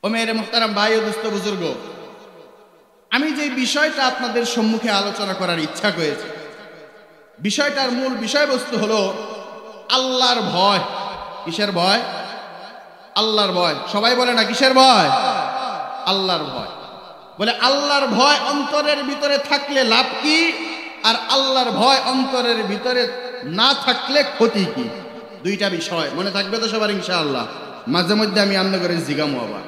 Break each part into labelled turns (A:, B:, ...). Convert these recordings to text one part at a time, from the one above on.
A: ও মেরে মুহতারাম ভাই ও দোস্ত বুজুর্গ, আমি যে বিষয়টা আপনাদের সম্মুখে আলোচনা করার ইচ্ছা করেছি, বিষয়টার মূল বিষয়বস্তু হলো আল্লাহর ভয়। কিসের ভয়? আল্লাহর ভয়। সবাই বলে না কিসের ভয়? আল্লাহর ভয়। বলে আল্লাহর ভয় অন্তরের ভিতরে থাকলে লাভ কি, আর আল্লাহর ভয় অন্তরের ভিতরে না থাকলে ক্ষতি কি? দুইটা বিষয় মনে থাকবে তো সবার ইনশাআল্লাহ। মাঝে মধ্যে আমি আন্না করে জিগামো আবার।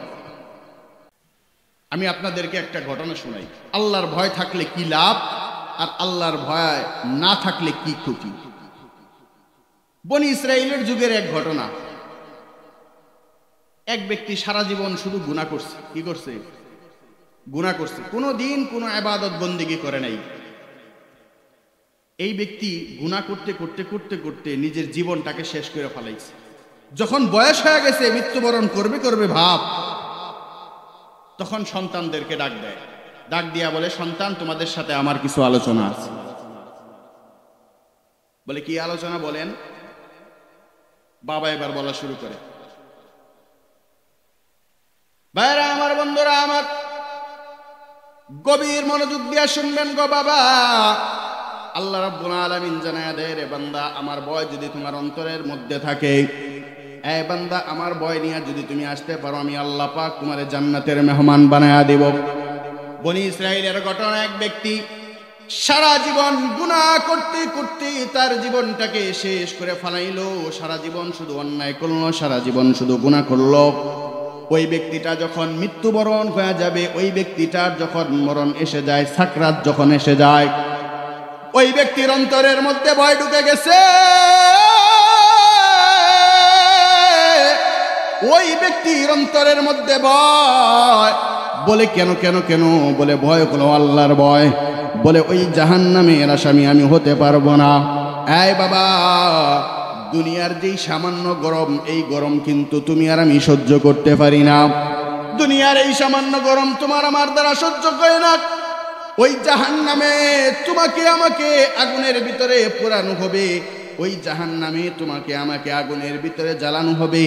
A: আমি আপনাদেরকে একটা ঘটনা শোনাই। আল্লাহর ভয় থাকলে কি লাভ, আর আল্লাহর ভয় না থাকলে কি ক্ষতি। বনি ইসরাইলের যুগের এক ঘটনা। এক ব্যক্তি সারা জীবন শুধু গুনাহ করছে। কি করছে? গুনাহ করছে। কোনোদিন কোনো ইবাদত বন্দেগী করে নাই। এই ব্যক্তি গুনাহ করতে করতে করতে করতে নিজের জীবনটাকে শেষ করে ফেলাইছে। যখন বয়স হয়ে গেছে, মৃত্যুবরণ করবে করবে ভাব, তখন সন্তানদেরকে ডাক দেয়। ডাক দিয়া বলে, সন্তান, তোমাদের সাথে আমার কিছু আলোচনা আছে। বলে, কি আলোচনা বলেন? বাবা এবার বলা শুরু করে। ভাইরা আমার, বন্ধুরা আমার, গভীর মনোযোগ দিয়া শুনবেন গো বাবা। আল্লাহ রাব্বুল আলামিন জানায়া দেয়, রে বান্দা, আমার ভয় যদি তোমার অন্তরের মধ্যে থাকে, এই বান্দা, আমার ভয় নিয়ে যদি তুমি আসতে পারো, আমি আল্লাহ পাক তোমার জান্নাতের মেহমান বানায়া দেব। বনি ইসরাইলের ঘটনা, এক ব্যক্তি সারা জীবন গুনাহ করতে করতে তার জীবনটাকে শেষ করে ফেলাইলো। সারা জীবন শুধু অন্যায় করলো, সারা জীবন শুধু গুনাহ করলো। ওই ব্যক্তিটা যখন মৃত্যুবরণ হয়ে যাবে, ওই ব্যক্তিটার যখন মরণ এসে যায়, সাকরাত যখন এসে যায়, ওই ব্যক্তির অন্তরের মধ্যে ভয় ঢুকে গেছে। ওই ব্যক্তির অন্তরের মধ্যে ভয়। বলে, কেন কেন কেন? বলে, ভয় হলো আল্লাহর ভয়। বলে, ওই জাহান্নামের আসামি আমি হতে পারবো না। এই বাবা, দুনিয়ার যেই সামান্য গরম, এই গরম কিন্তু তুমি আর আমি সহ্য করতে পারি না। দুনিয়ার এই সামান্য গরম তোমার আমার দ্বারা সহ্য করে না। ওই জাহান্নামে তোমাকে আমাকে আগুনের ভিতরে পোড়ানো হবে। ওই জাহান্নামে তোমাকে আমাকে আগুনের ভিতরে জ্বালানো হবে।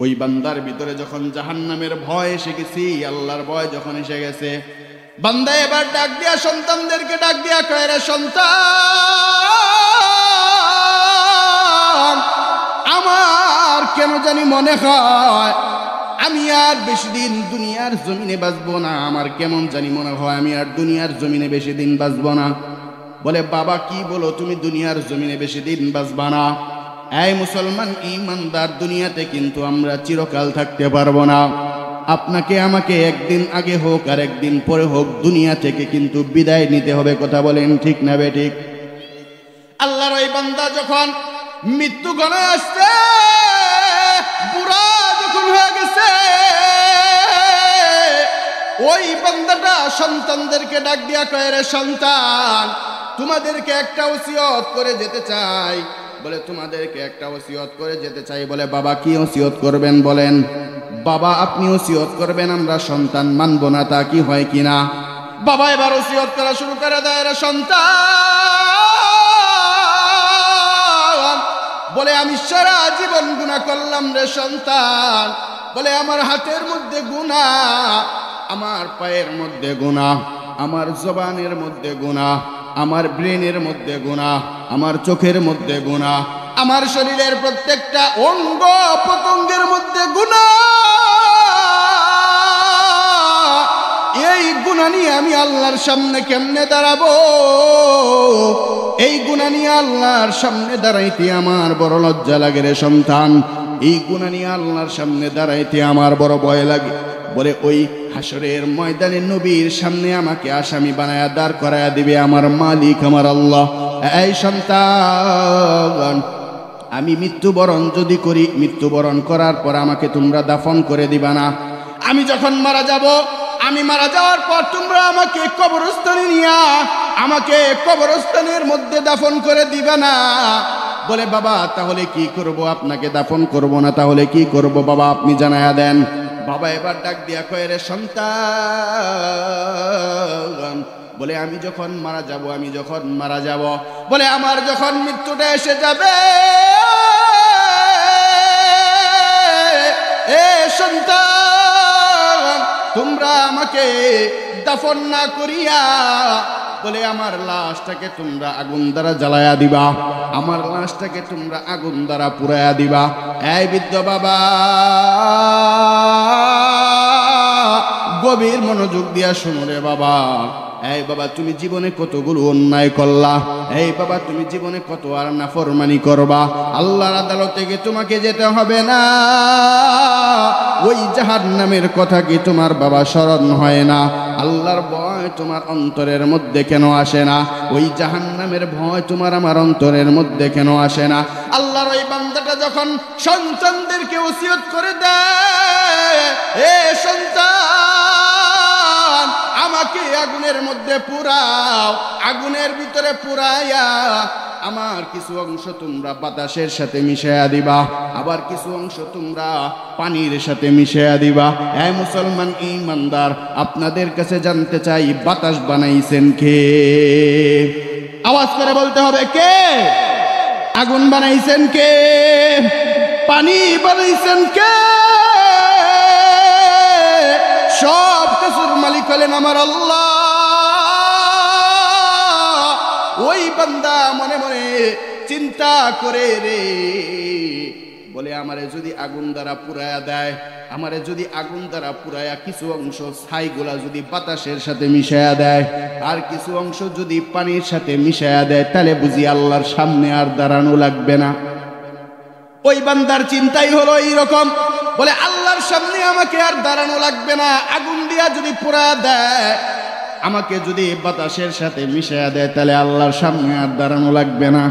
A: ওই বান্দার ভিতরে যখন জাহান্নামের ভয় এসে গেছে, আল্লাহর ভয় যখন এসে গেছে, বান্দা এবার ডাক দিয়া সন্তানদেরকে ডাক দিয়া কয়, রে সন্তান, আমার কেন জানি মনে হয় আমি আর বেশি দিন দুনিয়ার জমিনে বাঁচবো না। আমার কেমন জানি মনে হয় আমি আর দুনিয়ার জমিনে বেশি দিন বাঁচবো না। বলে, বাবা কি বলো, তুমি দুনিয়ার জমিনে বেশি দিন বাঁচবা না? এই মুসলমান ঈমানদার, দুনিয়াতে কিন্তু আমরা চিরকাল থাকতে পারবো না। আপনাকে আমাকে একদিন আগে হোক আর একদিন পরে হোক দুনিয়া থেকে কিন্তু বিদায় নিতে হবে। কথা বলেন ঠিক না বেঠিক? আল্লাহর ওই বান্দা যখন মৃত্যু গণে আসছে, বুড়া যখন হয়ে গেছে, ওই বান্দাটা সন্তানদেরকে ডাক দিয়া কয়, রে সন্তান, তোমাদেরকে একটা ওসিয়ত করে যেতে চাই। বলে, তোমাদেরকে একটা ওসিয়ত করে যেতে চাই। বলে, বাবা কি ওসিয়ত করবেন বলেন? বাবা, আপনি ওসিয়ত করবেন, আমরা সন্তান মানব না, তা কি হয় কিনা? বাবা এবার ওসিয়ত করা শুরু করে দেয়, রে সন্তান, বলে, আমি সারা জীবন গুনাহ করলাম রে সন্তান। বলে, আমার হাতের মধ্যে গুনাহ, আমার পায়ের মধ্যে গুনাহ, আমার জবানের মধ্যে গুনাহ, আমার ব্রেনের মধ্যে গুনাহ, আমার চোখের মধ্যে গুনাহ, আমার শরীরের প্রত্যেকটা অঙ্গ প্রত্যঙ্গের মধ্যে গুনাহ। এই গুনাহ নিয়ে আমি আল্লাহর সামনে কেমনে দাঁড়াবো? এই গুনাহ নিয়ে আল্লাহর সামনে দাঁড়াইতে আমার বড় লজ্জা লাগে রে সন্তান। এই গুনাহ নিয়ে আল্লাহর সামনে দাঁড়াইতে আমার বড় ভয় লাগে। বলে, ওই হাসরের ময়দানে নবীর সামনে আমাকে আসামি বানায়া দাঁড় করায়া দিবে আমার মালিক, আমার আল্লাহ। এই সন্তান, আমি মৃত্যুবরণ যদি করি, মৃত্যুবরণ করার পর আমাকে তোমরা দাফন করে দিবা না। আমি যখন মারা যাব, আমি মারা যাওয়ার পর তোমরা আমাকে কবরস্থানে নিয়া আমাকে কবরস্থানের মধ্যে দাফন করে দিবা না। বলে, বাবা তাহলে কি করব? আপনাকে দাফন করব না, তাহলে কি করব বাবা, আপনি জানায়া দেন। বাবা এবার ডাক দিয়া কয়, রে সন্তান, বলে, আমি যখন মারা যাব, আমি যখন মারা যাব, বলে, আমার যখন মৃত্যুটা এসে যাবে, এ সন্তান, তোমরা আমাকে দাফন না করিয়া বলে আমার লাশটাকে তোমরা আগুন দ্বারা জ্বালায়া দিবা, আমার লাশটাকে তোমরা আগুন দ্বারা পুড়াইয়া দিবা। এই বৃদ্ধ বাবা গভীর মনোযোগ দিয়া শুনো রে বাবা। এই বাবা তুমি জীবনে কতগুলো অন্যায় করলা, এই বাবা তুমি জীবনে কত আর নাফরমানি করবা। আল্লাহর আদালতে কি তোমাকে যেতে হবে না? ওই জাহান্নামের কথা কি তোমার বাবা স্মরণ হয় না? আল্লাহর ভয় তোমার অন্তরের মধ্যে কেন আসে না? ওই জাহান্নামের ভয় তোমার আমার অন্তরের মধ্যে কেন আসে না? আল্লাহর ওই বান্দাটা যখন সন্তানদেরকে ওসিয়ত করে দেয়, এ সন্তান আমাকে আগুনের মধ্যে পুরাও, আগুনের ভিতরে পুরাইয়া আমার কিছু অংশ তোমরা বাতাসের সাথে মিশাইয়া দিবা, আবার কিছু অংশ তোমরা পানির সাথে মিশাইয়া দিবা। এই মুসলমান ঈমানদার, আপনাদের কাছে জানতে চাই বাতাস বানাইছেন কে? আওয়াজ করে বলতে হবে কে? আগুন বানাইছেন কে? পানি বানাইছেন কে? সব কিছুর মালিক হলেন আমার আল্লাহ। ওই বান্দা মনে মনে চিন্তা করে রে বলে, আমারে যদি আগুন দ্বারা পুরায়া দেয়, আমারে যদি আগুন দ্বারা পুরায়া কিছু অংশ ছাইগুলা যদি বাতাসের সাথে মিশায়া দেয়, আর কিছু অংশ যদি পানির সাথে মিশায়া দেয়, তাহলে বুঝি আল্লাহর সামনে আর দাঁড়ানো লাগবে না। ওই বান্দার চিন্তাই হলো এইরকম, বলে আল্লাহর সামনে আমাকে আর দাঁড়ানো লাগবে না। আগুন দিয়া যদি পুরা দেয়, আমাকে যদি বাতাসের সাথে মিশাইয়া দেয়, তাহলে আল্লাহর সামনে আর দাঁড়ানো লাগবে না।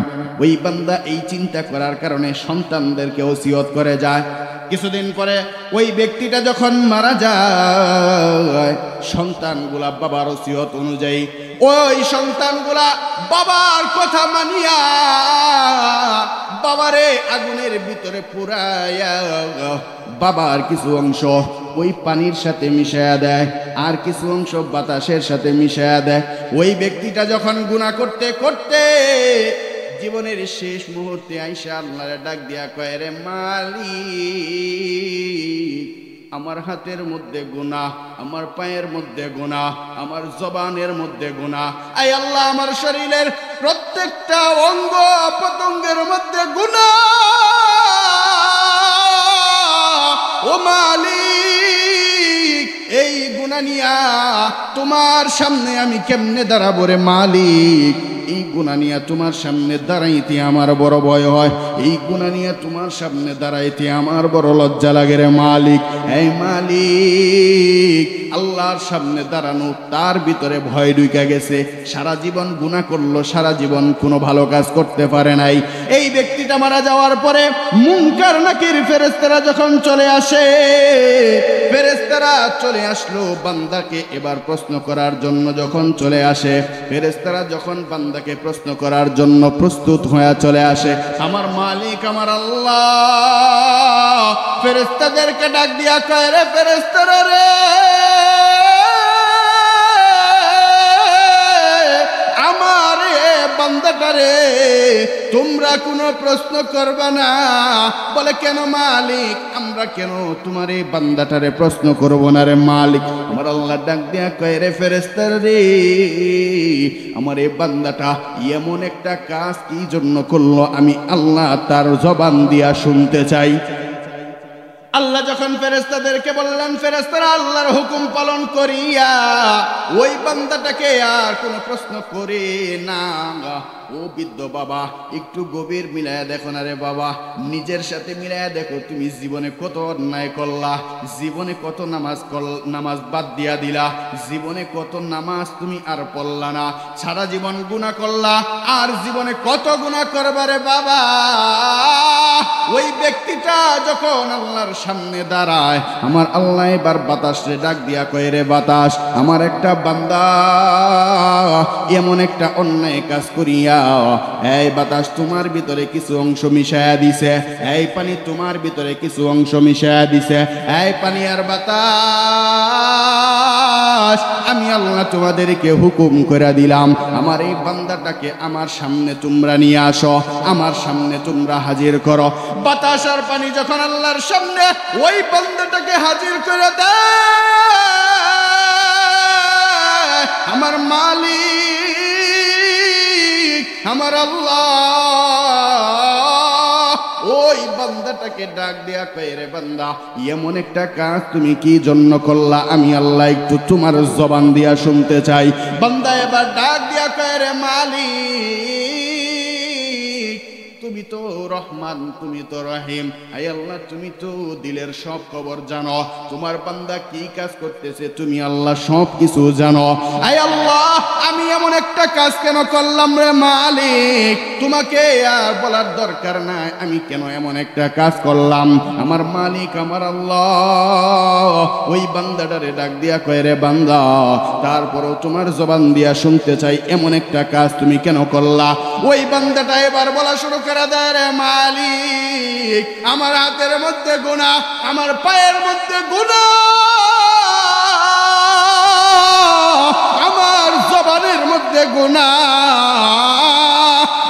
A: ওই বান্দা এই চিন্তা করার কারণে সন্তানদেরকে ওসিয়ত করে যায়। কিছুদিন পরে ওই ব্যক্তিটা যখন মারা যায়, সন্তানগুলা বাবার ওসিয়ত অনুযায়ী ওই সন্তানগুলা বাবার কথা মানিয়া বাবারে আগুনের ভিতরে পুরাইয়া বাবার কিছু অংশ ওই পানির সাথে মিশাইয়া দেয়, আর কিছু অংশ বাতাসের সাথে মিশাইয়া দেয়। ওই ব্যক্তিটা যখন গুনাহ করতে করতে জীবনের শেষ মুহূর্তে আইসা আল্লাহরে ডাক দিয়া কয়, রে মালিক, আমার হাতের মধ্যে গুনাহ, আমার পায়ের মধ্যে গুনাহ, আমার জবানের মধ্যে গুনাহ। আয় আল্লাহ, আমার শরীরের প্রত্যেকটা অঙ্গ প্রত্যঙ্গের মধ্যে গুনাহ। ও মালিক, এই গুনাহ নিয়া তোমার সামনে আমি কেমনে দাঁড়াবো রে মালিক? এই গুনাহ নিয়ে তোমার সামনে দাঁড়াইতে আমার বড় ভয় হয়, এই গুনাহ নিয়ে তোমার সামনে দাঁড়াইতে আমার বড় লজ্জা লাগে রে মালিক। এই মালিক, আল্লাহর সামনে দাঁড়ানো তার ভিতরে ভয় ঢুকে গেছে। সারা জীবন গুনাহ করলো, সারা জীবন কোনো ভালো কাজ করতে পারে নাই। এই ব্যক্তিটা মারা যাওয়ার পরে মুনকার নাকির ফেরেশতারা যখন চলে আসে, ফেরেশতারা চলে আসলো বান্দাকে এবার প্রশ্ন করার জন্য। যখন চলে আসে ফেরেশতারা, যখন বান্দাকে প্রশ্ন করার জন্য প্রস্তুত হয়ে চলে আসে, আমার মালিক আমার আল্লাহ ফেরেশতাদেরকে ডাক দিয়া কয়, রে ফেরেশতারা রে, আমার বান্দাটারে তোমরা কোনো প্রশ্ন করবে না। বলে, কেন মালিক? আমরা কেন তোমার এই বান্দাটারে প্রশ্ন করব না রে মালিক? আমার আল্লাহ ডাক দিয়া কয়, রে ফেরেশতারা রে, আমার এই বান্দাটা এমন একটা কাজ কি জন্য করলো, আমি আল্লাহ তার জবান দিয়া শুনতে চাই। আল্লাহ যখন ফেরেশতাদেরকে বললেন, ফেরেশতারা আল্লাহর হুকুম পালন করিয়া ওই বান্দাটাকে আর কোনো প্রশ্ন করে না। ও বৃদ্ধ বাবা, একটু গভীর মিলায়া দেখো না রে বাবা, নিজের সাথে মিলায়া দেখো, তুমি জীবনে কত অন্যায় করলা, জীবনে কত নামাজ বাদ দিয়া দিলা, জীবনে কত নামাজ তুমি আর পড়লা না, সারা জীবন গুনাহ করলা, আর জীবনে কত গুনাহ করবা রে বাবা। ওই ব্যক্তিটা যখন আল্লাহর সামনে দাঁড়ায়, আমার আল্লাহ এবার বাতাসে ডাক দিয়া কয়, রে বাতাস, আমার একটা বান্দা এমন একটা অন্যায় কাজ করিয়া, এই বাতাস তোমার ভিতরে কিছু অংশ মিশায়া দিছে, এই পানি তোমার ভিতরে কিছু অংশ মিশায়া দিছে, এই পানি আর বাতাস আমি আল্লাহ তোমাদেরকে হুকুম করে দিলাম, আমার এই বান্দাটাকে আমার সামনে তোমরা নিয়ে আসো, আমার সামনে তোমরা হাজির করো। বাতাস আর পানি যখন আল্লাহর সামনে ওই বান্দাটাকে হাজির করে দেয়, মালিক, আমার আল্লাহ। ওই বান্দাটাকে ডাক দেয়া কয়, রে বান্দা, এমন একটা কাজ তুমি কি জন্য করলা? আমি আল্লাহ একটু তোমার জবান দিয়া শুনতে চাই। বান্দা এবার ডাক দিয়া কয়, রে মালিক, তুমি তো রহমান, তুমি তো রহিম, আয় আল্লাহ তুমি তো দিলের সব খবর জানো। তোমার বান্দা কি কাজ করতেছে তুমি আল্লাহ সব কিছু জানো। আয় আল্লাহ, আমি এমন একটা কাজ কেন করলাম রে মালিক? তোমাকে আর বলার দরকার নাই আমি কেন এমন একটা কাজ করলাম। আমার মালিক, আমার আল্লাহ ওই বান্দাটারে ডাক দিয়া কয়, রে বান্দা, তারপরেও তোমার জবান দিয়া শুনতে চাই, এমন একটা কাজ তুমি কেন করলা? ওই বান্দাটা এবার বলা শুরু করে দেয়, রে মালিক, আমার হাতের মধ্যে গুনাহ, আমার পায়ের মধ্যে গুনাহ, আমার জবানের মধ্যে গুনাহ,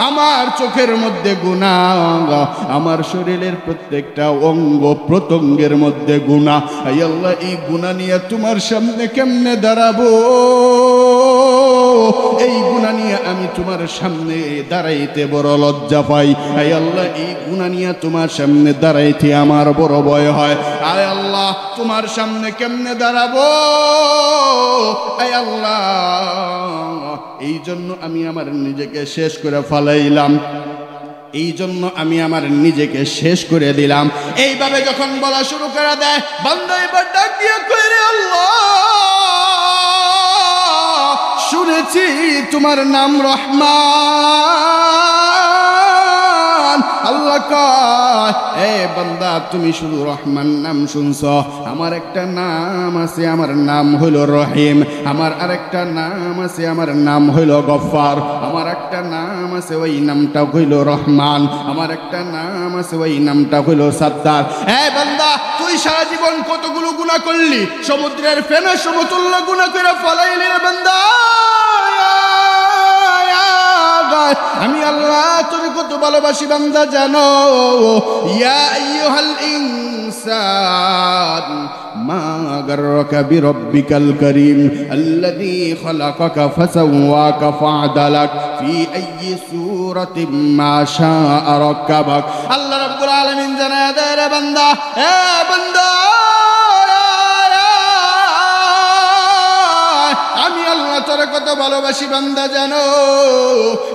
A: আমার চোখের মধ্যে গুনাহ, আমার শরীরের প্রত্যেকটা অঙ্গ প্রত্যঙ্গের মধ্যে গুনাহ। আয় আল্লাহ, এই গুনাহ নিয়ে তোমার সামনে কেমনে দাঁড়াবো? এই গুনাহ নিয়ে আমি তোমার সামনে দাঁড়াইতে বড় লজ্জা পাই। আয় আল্লাহ, এই গুনাহ নিয়ে তোমার সামনে দাঁড়াইতে আমার বড় ভয় হয়। আয় আল্লাহ, তোমার সামনে কেমনে দাঁড়াবো? আয় আল্লাহ, এই জন্য আমি আমার নিজেকে শেষ করে ফেলাইলাম, এই জন্য আমি আমার নিজেকে শেষ করে দিলাম। এইভাবে যখন বলা শুরু করে দেয়, বান্দা এবার ডাক দিয়ে কয়, রে আল্লাহ, শুনেছি তোমার নাম রহমান। আল্লাহ কয়, এ বান্দা, তুমি শুধু রহমান নাম শুনছ, আমার একটা নাম আছে, আমার নাম হইল রহিম। আমার আরেকটা নাম আছে, আমার নাম হইল গফফার। আমার একটা নাম আছে, ওই নামটা হইল রহমান। আমার একটা নাম আছে, ওই নামটা হইল সাত্তার। এ বান্দা, তুই সারা জীবন কতগুলো গুনাহ করলি? সমুদ্রের ফেনা সমতুল্য গুনাহ করে ফলাইলি রে বান্দা। আমি আল্লাহ তোরে কত ভালোবাসি বান্দা জানো? ইয়া আইয়ুহাল ইনসান মা গাররাকা বিরব্বিকাল কারীম আল্লাযী খালাকাকা ফাসাওয়াকা ফাআদালাক ফি আইয়ি সূরাতিন মা শাআ রাক্কাবাক। আল্লাহ রাব্বুল আলামিন জানায় দেয়, রে বান্দা, এ বান্দা, আমি আল্লাহ তোরে কত ভালোবাসি বান্দা জানো?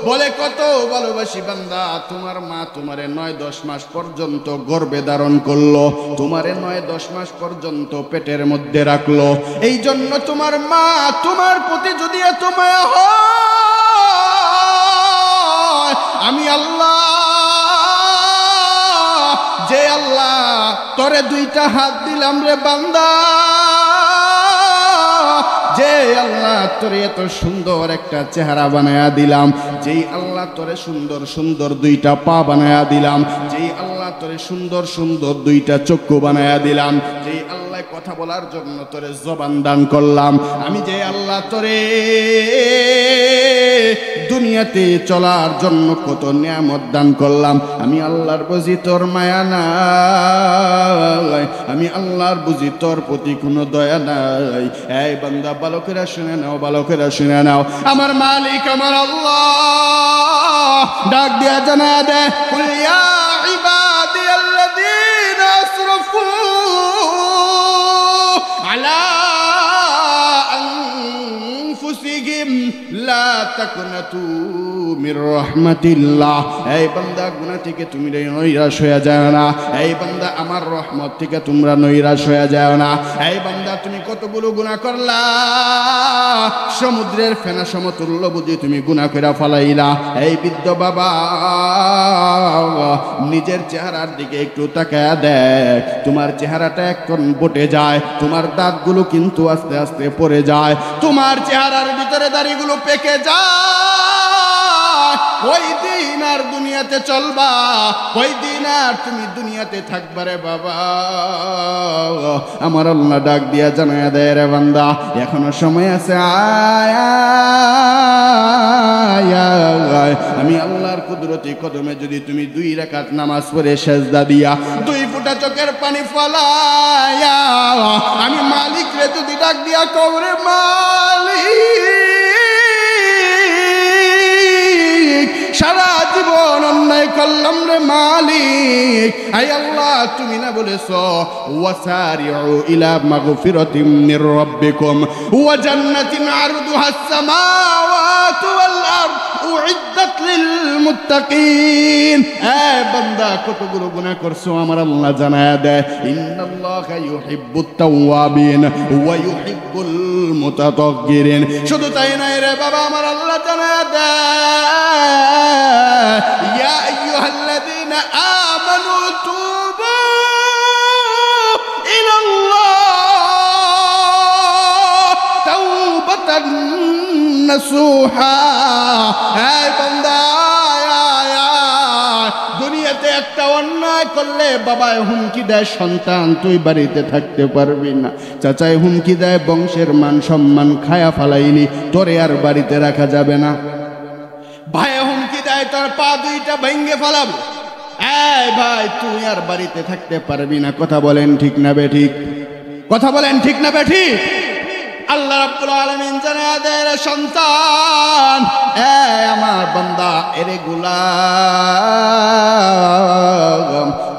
A: বলে, কত ভালোবাসি বান্দা? তোমার মা তোমারে ৯-১০ মাস পর্যন্ত গর্ভে ধারণ করলো, তোমারে ৯-১০ মাস পর্যন্ত পেটের মধ্যে রাখলো। এই জন্য তোমার মা তোমার প্রতি যদি এত মায়া হয়, আমি আল্লাহ, যে আল্লাহ তোরে ২টা হাত দিলাম রে বান্দা, যে আল্লাহ তোরে এত সুন্দর একটা চেহারা বানায়া দিলাম, যেই আল্লাহ তোরে সুন্দর সুন্দর 2টা পা বানায়া দিলাম, যেই আল্লাহ তোরে সুন্দর সুন্দর 2টা চক্ষু বানায়া দিলাম, যেই আল্লাহ কথা বলার জন্য তোরে জবান দান করলাম, আমি যে আল্লাহ তোরে দুনিয়াতে চলার জন্য কত নিয়ামত দান করলাম, আমি আল্লাহর বুঝি তোর মায়া নাই, আমি আল্লাহর বুঝি তোর প্রতি কোনো দয়া নাই। এই বান্দা, বালকেরা শুনে নাও, বালকেরা শুনে নাও, আমার মালিক আমার আল্লাহ ডাক দিয়া জানা দে, কুল ইয়া ইবাদিয়াল্লাযীনা আসরাফু আলা আনফুসিহিম লা তাকনাতু মির রাহমাতিল্লাহ। এই বান্দা, গুনাহ থেকে তুমি নৈরাশ হয়ে যাও না। এই বান্দা, আমার রহমত থেকে তোমরা নৈরাশ হয়ে যাও না। এই বান্দা, তুমি কতগুলো গুনাহ করলা, সমুদ্রের ফেনা সমতুল্য বুঝি তুমি গুনাহ করে ফেলাইলা। এই বৃদ্ধ বাবা, নিজের চেহারার দিকে একটু তাকায়া দেখ, তোমার চেহারাটা এখন বটে যায়, তোমার দাঁতগুলো কিন্তু আস্তে আস্তে পড়ে যায়, তোমার চেহারার ভিতরে দাড়িগুলো পেকে যায়। ওই দিন আর দুনিয়াতে চলবা, ওই দিন আর তুমি দুনিয়াতে থাকবা রে বাবা। আমার আল্লাহ ডাক দিয়া জানায়া দেয়, রে বান্দা, এখনো সময় আছে, আমি আল্লাহর কুদরতি কদমে যদি তুমি 2 রাকাত নামাজ পড়ে সেজদা দিয়া 2 ফোঁটা চোখের পানি ফলায়া, আমি মালিক রে যদি ডাক দিয়া কও, রে মালিক, করলাম রে মালিক, আয় আল্লাহ তুমি না বলেছো ওয়াসারিউ ইলা মাগফিরাতিম মির রাব্বিকুম ওয়া জান্নাতিন আরদুহাস সামাওয়াতু ওয়াল আরদ উইদ্দাত লিল মুত্তাকিন। এ বান্দা কতগুলো গুনাহ করছো আমার আল্লাহ জানায়া দেয়, ইন্নাল্লাহা ইউহিব্বুত তাওয়াবিন ওয়া ইউহিব্বুল মুতাতাহহিরিন। শুধু তাই নয় রে বাবা, আমার আল্লাহ জানায়া দেয়, ইয়া আইয়ুহাল্লাযীনা আমানু তুবু ইলাল্লাহ তাওবাতান নাসুহা। এই বান্দা, দুনিয়াতে একটা অন্যায় করলে বাবায় হুমকি দেয় সন্তান তুই বাড়িতে থাকতে পারবি না, চাচাই হুমকি দেয় বংশের মান সম্মান খায়া ফালাইলি তোরে আর বাড়িতে রাখা যাবে না, ভাই হুমকি দেয় তোর পা দুইটা ভেঙে ফেলাবো, এই ভাই তুই আর বাড়িতে থাকতে পারবি না। কথা বলেন ঠিক না বেঠিক? কথা বলেন ঠিক না বেঠিক? আল্লাহ রাব্বুল আলামিন জানায়া দেয় রে সন্তান, এ আমার বান্দা, এরে গোলাম,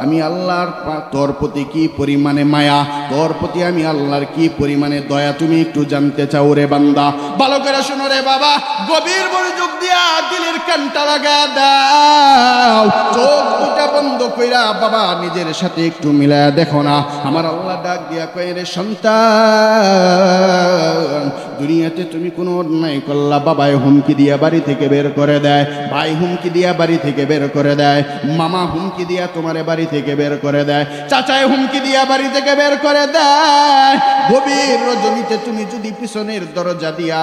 A: আমি আল্লাহর তোর প্রতি কি পরিমাণে মায়া, তোর প্রতি আমি আল্লাহর কি পরিমাণে দয়া তুমি একটু জানতে চাও রে বান্দা? ভালো করে শোনো রে বাবা, গভীর মনোযোগ দিয়া দিলের কানটা লাগা দাও, চোখ দুটা বন্ধ কইরা বাবা নিজের সাথে একটু মিলায়া দেখো না। আমার আল্লাহ ডাক দিয়া কয় রে সন্তান, দুনিয়াতে তুমি কোনো অন্যায় করলা, বাবায় হুমকি দিয়া বাড়ি থেকে বের করে দেয়, ভাই হুমকি দিয়া বাড়ি থেকে বের করে দেয়, মামা হুমকি দিয়া তোমারে বাড়ি থেকে বের করে দেয়, চাচায় হুমকি দিয়া বাড়ি থেকে বের করে দেয়। গভীর রজনীতে তুমি যদি পিছনের দরজা দিয়া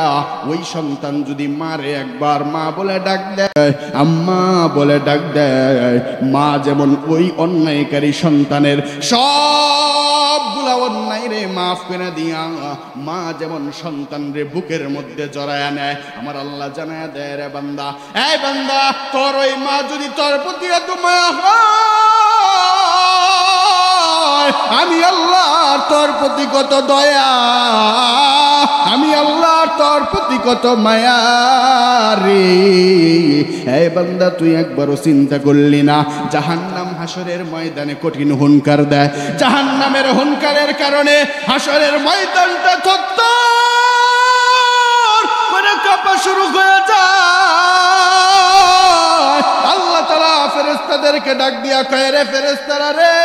A: ওই সন্তান যদি মারে একবার মা বলে ডাক দেয়, আম্মা বলে ডাক দেয়, মা যেমন ওই অন্যায়কারী সন্তানের সবগুলা অন্যায় রে মাফ করে দিয়া মা যেমন সন্তান রে বুকের মধ্যে জড়ায়া নেয়, আমার আল্লাহ জানায়া দেয় রে বান্দা, এই বান্দা, তোর ওই মা যদি তোর প্রতি এত মায়া হয়, আমি আল্লাহ তোর প্রতি কত দয়া, আমি আল্লাহ তোর প্রতি কত মায়া রে। এই বান্দা, তুই একবারও চিন্তা করলি না জাহান্নাম হাসরের ময়দানে কঠিন হুনকার দেয়, জাহান্নামের হুনকারের কারণে হাসরের ময়দানটা থরথর করে কাঁপা শুরু হয়ে যায়। আল্লাহ তাআলা ফেরেশতাদেরকে ডাক দিয়া কয়, রে ফেরেশতারা রে,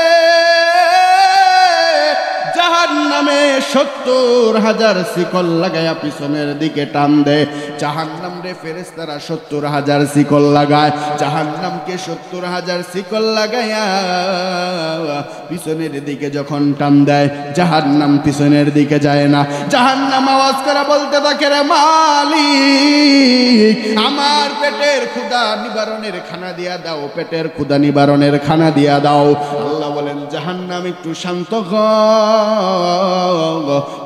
A: জাহান্নামে 70,000 শিকল লাগায়া পিছনের দিকে টান দেয়। জাহান্নাম রে ফেরেশতারা 70,000 শিকল লাগায়, জাহান্নামকে 70,000 শিকল লাগায়া পিছনের দিকে যখন টান দেয়, জাহান্নাম পিছনের দিকে যায় না। জাহান্নাম আওয়াজ করে বলতে থাকে, রে মালিক, আমার পেটের ক্ষুধা নিবারণের খানা দিয়া দাও, পেটের ক্ষুধা নিবারণের খানা দিয়া দাও। আল্লাহ বলেন, জাহান্নাম একটু শান্ত হও,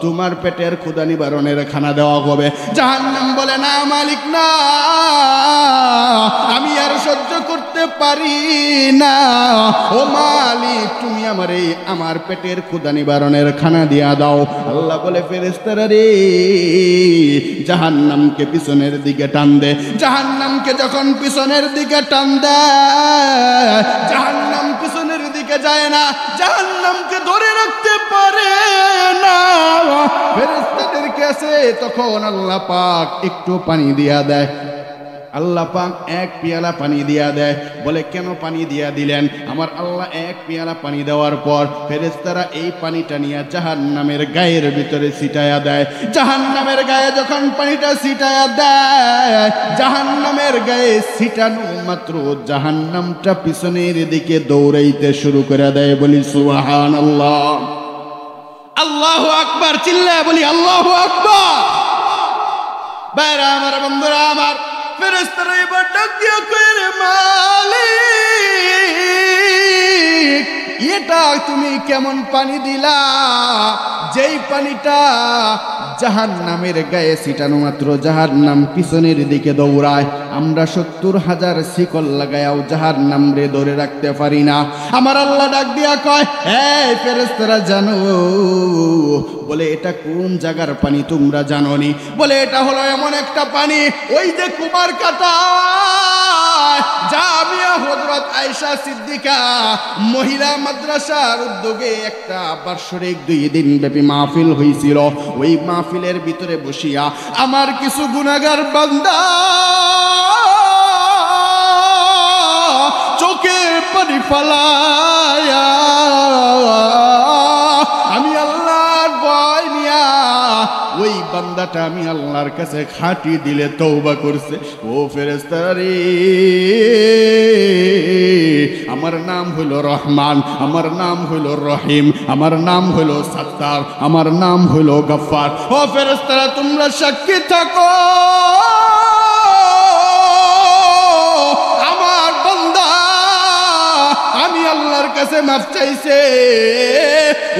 A: তোমার পেটের ক্ষুধা নিবারণের খানা দেওয়া হবে। জাহান্নাম বলে, না মালিক না, আমি আর সহ্য করতে পারি না, ও মালিক তুমি আমারে আমার পেটের ক্ষুধা নিবারণের খানা দিয়া দাও। আল্লাহ বলে, ফেরেশতারা রে, জাহান্নামকে পিছনের দিকে টান দে। জাহান্নামকে যখন পিছনের দিকে টান দেয়, জাহান্নাম পিছনের দিকে যায় না, জাহান্নামকে ধরে রাখতে পারে না। ফেরেশতাদের কাছে তখন আল্লাহ পাক একটু পানি দিয়া দেয়, আল্লাহ পাক এক পেয়ালা পানি দিয়া দেয়। বলে, কেন পানি দিয়া দিলেন? আমার আল্লাহ এক পেয়ালা পানি দেওয়ার পর ফেরেশতারা এই পানিটা নিয়ে জাহান্নামের গায়ের ভিতরে ছিটায়া দেয়। জাহান্নামের গায়ে যখন পানিটা ছিটায়া দেয়, জাহান্নামের গায়ে ছিটানো মাত্র জাহান্নামটা পিছনের দিকে দৌড়াইতে শুরু করে দেয়। বলি সুবহানাল্লাহ, আল্লাহু আকবার, চিল্লায় বলি আল্লাহু আকবার। বাইরা আমার, বন্ধুরা আমার, ফেরেশতারা এবার ডাক দিয়া কয়, রে মালিক, এটা তুমি কেমন পানি দিলা? যেই পানিটা জাহান্নামের গায়ে ছিটানো মাত্র জাহান্নাম পিছনের দিকে দৌড়ায়। আমরা 70,000 শিকল লাগায়াও জাহান্নাম রে ধরে রাখতে পারি না। আমার আল্লাহ ডাক দিয়া কয়, এই ফেরেশতারা জানো? বলে, এটা কোন জায়গার পানি তোমরা জানোনি? বলে, এটা হলো এমন একটা পানি, ওই যে কুমার কাটা জামিয়া হযরত আয়েশা সিদ্দিকা মহিলা মাদ্রাসার উদ্যোগে একটা বার্ষিক 2 দিন ব্যাপী মাহফিল হয়েছিল। ওই মাহফিলের ভিতরে বসিয়া আমার কিছু গুনাহগার বান্দা চোখের পানি ফেলায়া আমি আল্লাহর ভয় নিয়া ওই বান্দাটা আমি আল্লাহর কাছে খাঁটি দিলে তওবা করছে। ও ফেরেশতারা রে, আমার নাম হলো রহমান, আমার নাম হলো রহিম, আমার নাম হলো সত্তার, আমার নাম হলো গফফার। ও ফেরেশতারা তোমরা সাক্ষী থাকো, আমার বান্দা আমি আল্লাহর কাছে মাফ চাইছে।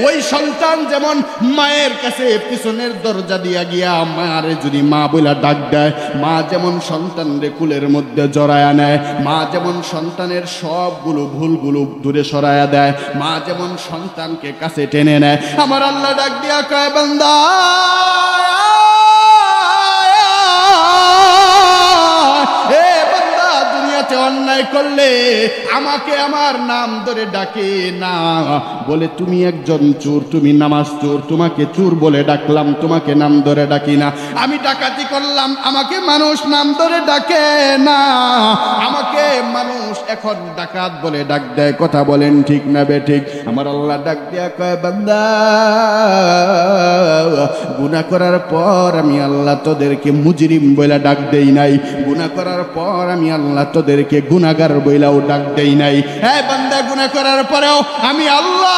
A: ওই সন্তান যেমন মায়ের কাছে পিছনের দরজা দিয়া গিয়া মারে যদি মা বইলা ডাক দেয়, মা যেমন সন্তানরে কুলের মধ্যে জড়ায়া নেয়, মা যেমন সন্তানের সবগুলো ভুলগুলো দূরে সরায়া দেয়, মা যেমন সন্তানকে কাছে টেনে নেয়, আমার আল্লাহ ডাক দিয়া কয় বান্দা অন্যায় করলে আমাকে আমার নাম ধরে ডাকে না, বলে তুমি একজন চোর, তুমি নামাজ চোর, তোমাকে চোর বলে ডাকলাম, তোমাকে নাম ধরে ডাকি না। আমি ডাকাতি করলাম, আমাকে মানুষ নাম ধরে ডাকে না, আমাকে মানুষ এখন ডাকাত বলে ডাক দেয়। কথা বলেন ঠিক না বেঠিক? আমার আল্লাহ ডাক দেয়া কয় বান্দা গুনাহ করার পর আমি আল্লাহ তোদেরকে মুজরিম বলে ডাক দেই নাই, গুনাহ করার পর আমি আল্লাহ তোদেরকে গুনাহগার বইলাও ডাক দেই নাই। এই বান্দা গুনাহ করার পরেও আমি আল্লাহ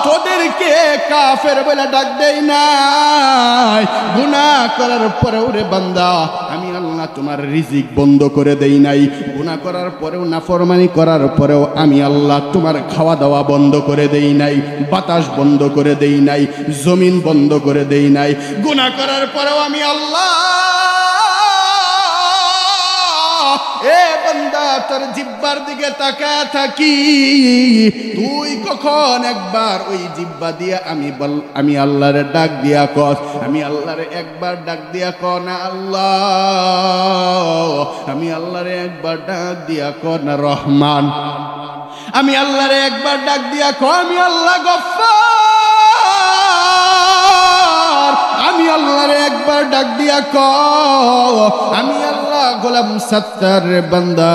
A: তোদেরকে কাফের বলে ডাক দেই নাই। গুনাহ করার পরেও রে বান্দা আমি আল্লাহ তোমার রিজিক বন্ধ করে দেই নাই। গুনাহ করার পরেও নাফরমানি করার পরেও আমি আল্লাহ তোমার খাওয়া দাওয়া বন্ধ করে দেই নাই, বাতাস বন্ধ করে দেই নাই, জমিন বন্ধ করে দেই নাই। গুনাহ করার পরেও আমি আল্লাহ এ বান্দা তোর জিহ্বার দিকে তাকায় থাকি, তুই কখন একবার ওই জিহ্বা দিয়া আমি আল্লাহরে ডাক দিয়া কস, আমি আল্লাহরে একবার ডাক দিয়া ক না আল্লাহ, আমি আল্লাহরে একবার ডাক দিয়া ক না রহমান, আমি আল্লাহরে একবার ডাক দিয়া ক আমি আল্লাহ গফফার, আমি আল্লাহরে একবার ডাক দিয়া ক আমি আল্লাহ গোলাম সত্তার বান্দা।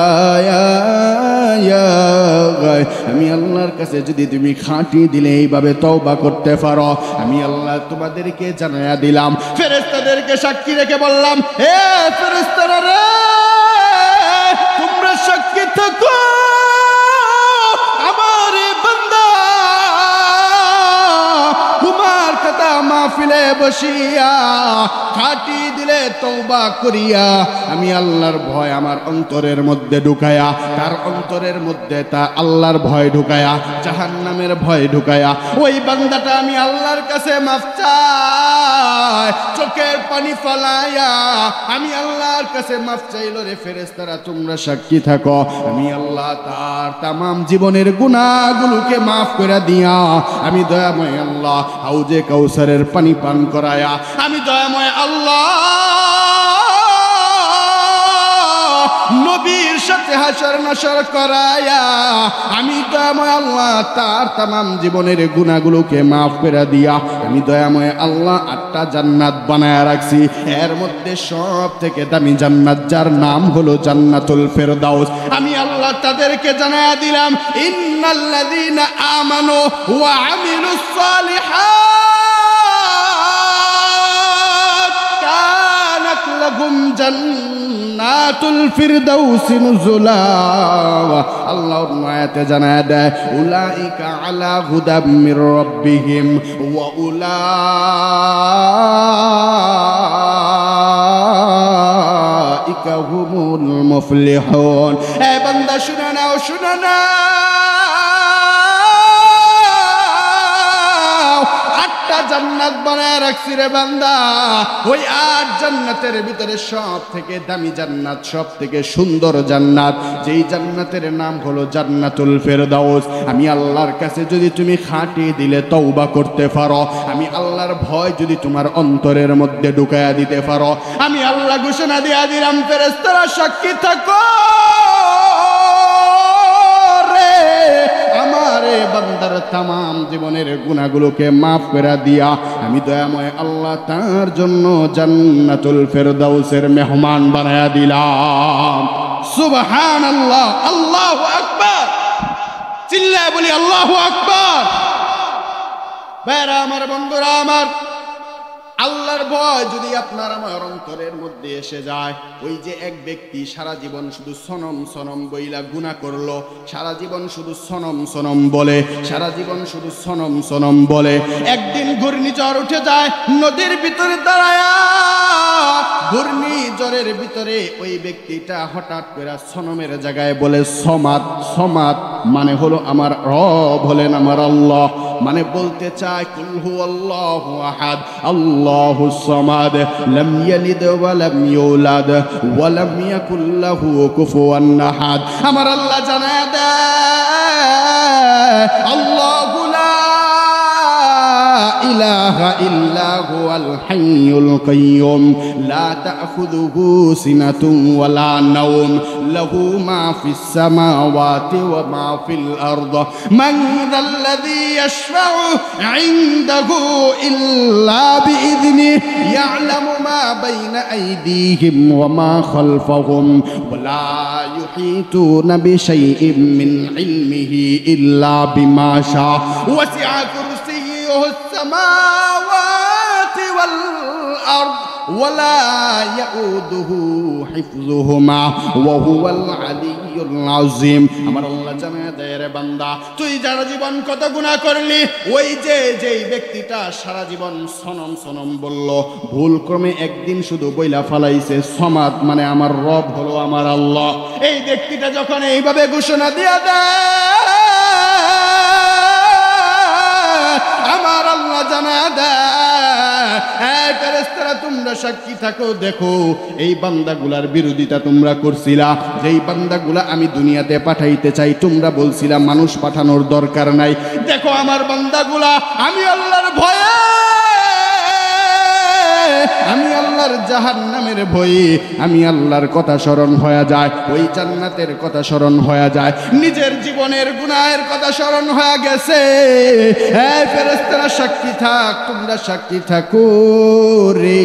A: আমি আল্লাহর কাছে যদি তুমি খাঁটি দিলে এইভাবে তওবা করতে পারো, আমি আল্লাহ তোমাদেরকে জানায়া দিলাম, ফেরেশতাদেরকে সাক্ষী রেখে বললাম, হে ফেরেশতারা রে তোমরা সাক্ষী থাকো, আমার বান্দা তোমার কথা মাহফিলে বসিয়া খাঁটি দিলে তওবা করিয়া আমি আল্লাহর ভয় আমার অন্তরের মধ্যে ঢুকায়া, তার অন্তরের মধ্যে তা আল্লাহর ভয় ঢুকায়া, জাহান্নামের ভয় ঢুকায়া ওই বান্দাটা আমি আল্লাহর কাছে মাফ চাই, চোখের পানি ফলায়া আমি আল্লাহর কাছে মাফ চাইল। রে ফেরেশতারা তোমরা সাক্ষী থাকো, আমি আল্লাহ তার তামাম জীবনের গুনাহগুলোকে মাফ করে দিয়া আমি দয়াময় আল্লাহ হাউজে কাউসারের পানি পান করায়া আমি দয়াময় আল্লাহ নবীর সাথে হাসর নাসর করায়া আমি দয়াময় আল্লাহ তার তামাম জীবনের গুনাহগুলোকে মাফ করে দিয়া আমি দয়াময় আল্লাহ 8টা জান্নাত বানায়া রাখছি। এর মধ্যে সব থেকে দামি জান্নাত যার নাম হলো জান্নাতুল ফেরদাউস, আমি আল্লাহ তাদেরকে জানায়া দিলাম ইন্নাল্লাযীনা আমানু ওয়া আমিলুস সালিহাত কানাত লাহুম জান্নাতুল ফিরদাউস নুজুলা। আল্লাহর আয়াতে জানায়া দেয় উলাইকা আলা হুদাম মির রাব্বিহিম ওয়া উলাইকা হুমুল মুফলিহুন। এ বান্দা শুনে নাও, শুনে নাও, 8টা জান্নাত বানায় রাখছি রে বান্দা। ওই 8 জান্নাতের ভিতরে সব থেকে দামি জান্নাত, সব থেকে সুন্দর জান্নাত, যেই জান্নাতের নাম হলো জান্নাতুল ফেরদাউস। আমি আল্লাহর কাছে যদি তুমি খাঁটি দিলে তওবা করতে পারো, আমি আল্লাহর ভয় যদি তোমার অন্তরের মধ্যে ঢুকায়া দিতে পারো, আমি আল্লাহ ঘোষণা দিয়া দিলাম ফেরেশতারা সাক্ষী থাকো রে, আমারে বান্দার তামাম জীবনের গুনাহগুলোকে মাফ করে দিয়া আমি দয়াময় আল্লাহ তার জন্য জান্নাতুল ফেরদাউসের মেহমান বানায়া দিলাম। সুবহানাল্লাহ, আল্লাহু আকবার। চিল্লায় বলি আল্লাহু আকবার। ভাইরা আমার, বন্ধুরা আমার, আল্লাহর ভয় যদি আপনার আমার অন্তরের মধ্যে এসে যায়, ওই যে এক ব্যক্তি সারা জীবন শুধু সনম সনম বইলা গুনাহ করলো, সারা জীবন শুধু সনম সনম বলে, সারা জীবন শুধু সনম সনম বলে, একদিন ঘূর্ণিঝড় উঠে যায় নদীর ভিতরে দাঁড়ায়া, ঘূর্ণিঝড়ের ভিতরে ওই ব্যক্তিটা হঠাৎ করে সনমের জায়গায় বলে সমাদ। সমাদ মানে হলো আমার রব হলেন আমার আল্লাহ, মানে বলতে চায় কুল হুয়াল্লাহু আহাদ আল্লাহুস সামাদ লাম ইয়ালিদ ওয়া লাম ইউলাদ ওয়া লাম ইয়াকুল লাহু কুফুয়ান আহাদ। আমার আল্লাহ জানায় দেয় আল্লাহু লা ইলাহা ইল্লা হুয়াল হাইয়ুল কাইয়্যুম লা তাখুযুহু সিনাতুন ওয়া লা নাওম লাহু মা ফিস সামাওয়াতি ওয়া মা ফিল আরদ মান যাল্লাযী ইয়াশফাউ ইনদাহু ইল্লা বিইذনিহি ইয়ালামু মা বাইনা আইদিহিম ওয়া মা খালফাহুম ওয়া লা ইউহিতুনা বিশাইইন মিন ইলমিহি ইল্লা বিমা শা ওয়াসি'a কুরসিয়্যুহু السماوات والأرض ولا يؤوده حفظهما وهو العلي العظيم। আমার আল্লাহ জানায় দেয় রে বান্দা, তুই যারা জীবন কত গুনাহ করলি, ওই যে যেই ব্যক্তিটা সারা জীবন সনম সনম বলল, ভুল ক্রমে একদিন শুধু বইলা ফালাইছে সমাদ মানে আমার রব হলো আমার আল্লাহ, এই ব্যক্তিটা যখন এইভাবে ঘোষণা দিয়া দেয়, আমার আল্লাহ জানা দেয় ফেরেশতারা তোমরা সাক্ষী থাকো, দেখো এই বান্দাগুলার বিরোধিতা তোমরা করছিলা, যেই বান্দাগুলা আমি দুনিয়াতে পাঠাইতে চাই তোমরা বলছিলা মানুষ পাঠানোর দরকার নাই, দেখো আমার বান্দাগুলা আমি আল্লাহর ভয়ে, আমি আল্লাহর জাহান্নামের ভয়ে, আমি আল্লাহর কথা স্মরণ হয়ে যায়, ওই জান্নাতের কথা স্মরণ হয়ে যায়, নিজের জীবনের গুনাহের কথা স্মরণ হয়ে গেছে। এই ফেরেশতারা সাক্ষী থাক, তোমরা সাক্ষী থাকো রে,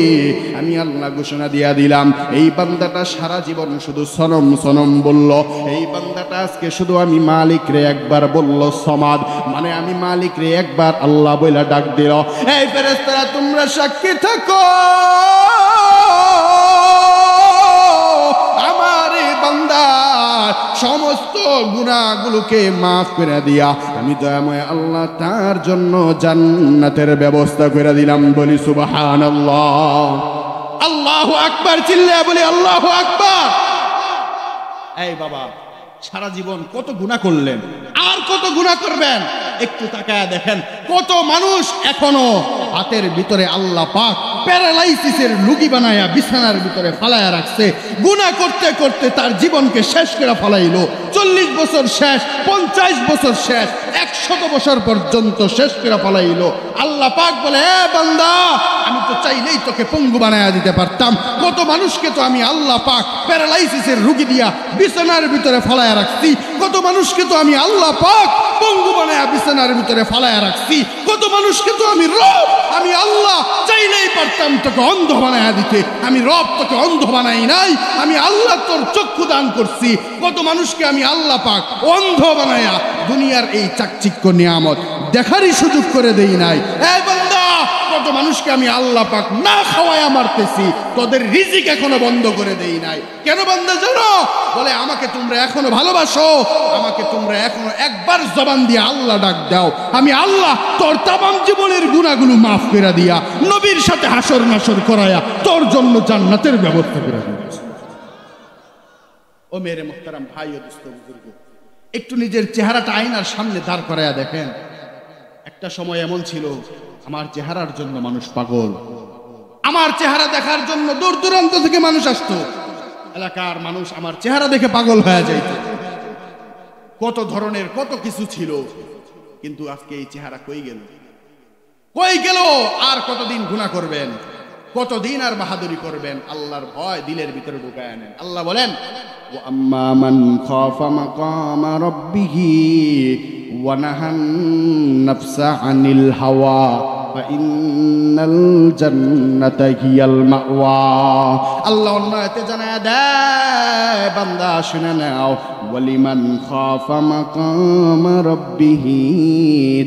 A: আমি আল্লাহ ঘোষণা দিয়া দিলাম এই বান্দাটা সারা জীবন শুধু সনম সনম বলল, এই বান্দাটা আজকে শুধু আমি মালিক রে একবার বলল সমাদ মানে আমি মালিক রে একবার আল্লাহ বইলা ডাক দিল। এই ফেরেশতারা তোমরা সাক্ষী থাকো, আমার এই বান্দা সমস্ত গুনাহগুলোকে মাফ করে দিয়া আমি দয়াময় আল্লাহ তার জন্য জান্নাতের ব্যবস্থা করে দিলাম। বলি সুবহানাল্লাহ, আল্লাহু আকবার। চিল্লায়া বলি আল্লাহু আকবার। এই বাবা, সারা জীবন কত গুনাহ করলেন, আর কত গুনাহ করবেন, একটু তাকায়া দেখেন কত মানুষ এখনো হাতের ভিতরে আল্লাহ পাক প্যারালাইসিসের লুগি বানায়া বিছানার ভিতরে ফালায়া রাখছে, গুনাহ করতে করতে তার জীবনকে শেষ করে ফালাইলো। 40 বছর শেষ, 50 বছর শেষ, 100 বছর পর্যন্ত শেষ করে ফালাইলো। আল্লাহ পাক বলে, এ বান্দা আমি তো চাইলেই তোকে পঙ্গু বানায়া দিতে পারতাম, কত মানুষকে তো আমি আল্লাহ পাক প্যারালাইসিসের রোগী দিয়া বিছানার ভিতরে ফালায়া রাখছি, কত মানুষকে তো আমি আল্লাহ পাক পঙ্গু বানায়া বিছানার ভিতরে ফালায়া রাখছি, কত মানুষকে তো আমি রব, আমি আল্লাহ চাইলেই পারতাম তোকে অন্ধ বানায়া দিতে, আমি রব তোকে অন্ধ বানাই নাই, আমি আল্লাহ তোর চক্ষু দান করছি, কত মানুষকে আমি আল্লাহ পাক অন্ধ বানায়া দুনিয়ার এই চাকচিক্য নিয়ামত দেখারই সুযোগ করে দেই নাই। এই বান্দা, কত মানুষকে আমি আল্লাহ পাক না খাওয়ায়া মারতেছি, তোদের রিজিক এখনো বন্ধ করে দেই নাই। কেন বান্দা জানো? বলে আমাকে তোমরা এখনো ভালোবাসো, আমাকে তোমরা এখনো একবার জবান দিয়ে আল্লাহ ডাক দাও, আমি আল্লাহ তোর তামাম জীবনের গুনাহগুলো মাফ করে দিয়া নবীর সাথে হাসর নাসর করায়া তোর জন্য জান্নাতের ব্যবস্থা করে দিয়েছি। ও মেরে মুহতারাম ভাই ও দোস্ত বুজুর্গ, একটু নিজের চেহারাটা আয়নার সামনে দাঁড় করায়া দেখেন। একটা সময় এমন ছিল আমার চেহারার জন্য মানুষ পাগল, আমার চেহারা দেখার জন্য দূর দূরান্ত থেকে মানুষ আসতো, এলাকার মানুষ আমার চেহারা দেখে পাগল হয়ে যাইত, কত ধরনের কত কিছু ছিল। কিন্তু আজকে এই চেহারা কই গেল, কই গেল? আর কতদিন গুনাহ করবেন, কতদিন আর বাহাদুরি করবেন? আল্লাহর ভয় দিলের ভিতরে ঢুকায় আনেন। আল্লাহ বলেন, ওয়া আম্মা মান খাফা মাকামা রাব্বিহি ওয়া নাহান নাফসা আনিল হাওয়া ফাইন্নাল জান্নাতা হিয়াল মাওয়া। আল্লাহ অন্যতে জানায় দেয়, বান্দা শুনে নাও, ওয়ালিমান খাফা মাকামা রাব্বিহি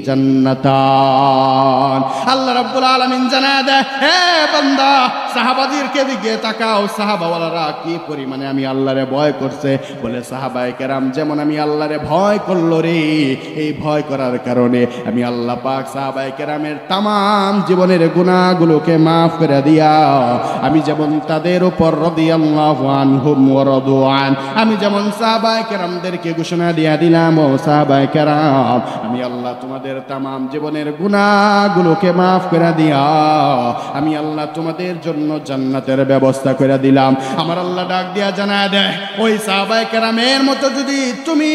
A: জান্নাতান। আল্লাহ রাব্বুল আলামিন জানায় দেয়, হে বান্দা, সাহাবাদেরকে দিকে তাকাও, সাহাবাওয়ালারা কি পরিমাণে আমি আল্লাহরে ভয় করছে। বলে সাহাবায়ে কেরাম যেমন আমি আল্লাহরে ভয় করলো রে, এই ভয় করার কারণে আমি আল্লাহ পাক সাহাবায়ে কেরামের তামাম জীবনের গুনাহগুলোকে মাফ করে দিয়া আমি যেমন তাদের উপর রাদিয়াল্লাহু আনহুম ওয়া রাদু আন, আমি যেমন সাহাবায়ে কেরামদেরকে ঘোষণা দিয়া দিলাম, ও সাহাবায়ে কেরাম, আমি আল্লাহ তোমাদের তামাম জীবনের গুনাহগুলোকে মাফ করে দিয়া আমি আল্লাহ তোমাদের জন্য জান্নাতের ব্যবস্থা করে দিলাম। আমার আল্লাহ ডাক দিয়া জানায় দেয়, ওই সাহাবায়ে কেরামের মতো যদি তুমি